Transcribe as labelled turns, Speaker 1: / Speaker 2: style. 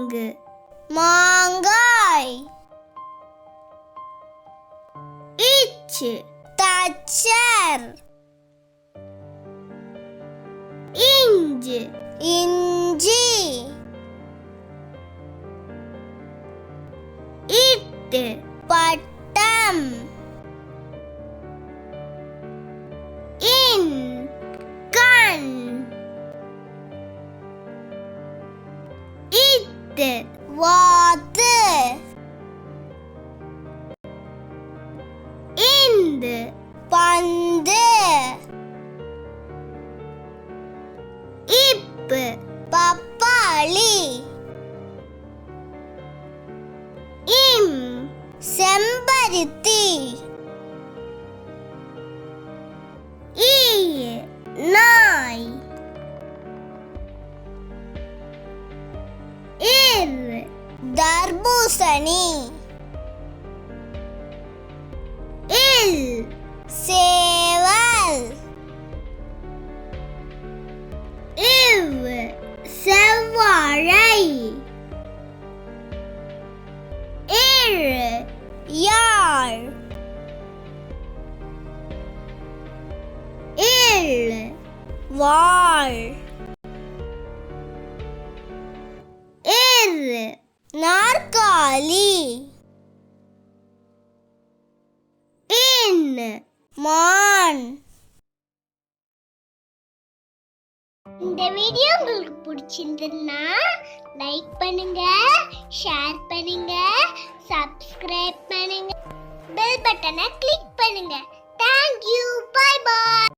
Speaker 1: மாங்கு மாங்காய். இச்சு தச்சர். இஞ்சு இஞ்சி. இட்டு பட்டம். இன் கண். இத்து வாத்து. இந்து பந்து. இப்பு பப்பாளி. இம் செம்பருத்தி. ஈ நாய். இர் தர்பூசணி. இல் சேவல். இவ் செவ்வாழை. இழ் யாழ். இல் வாள். இர் நாற்காலி. இன் மான். இந்த வீடியோ உங்களுக்கு பிடிச்சிருந்ததுன்னா லைக் பண்ணுங்க, ஷேர் பண்ணுங்க, சப்ஸ்கிரைப் பண்ணுங்க, பெல் பட்டனை கிளிக் பண்ணுங்க.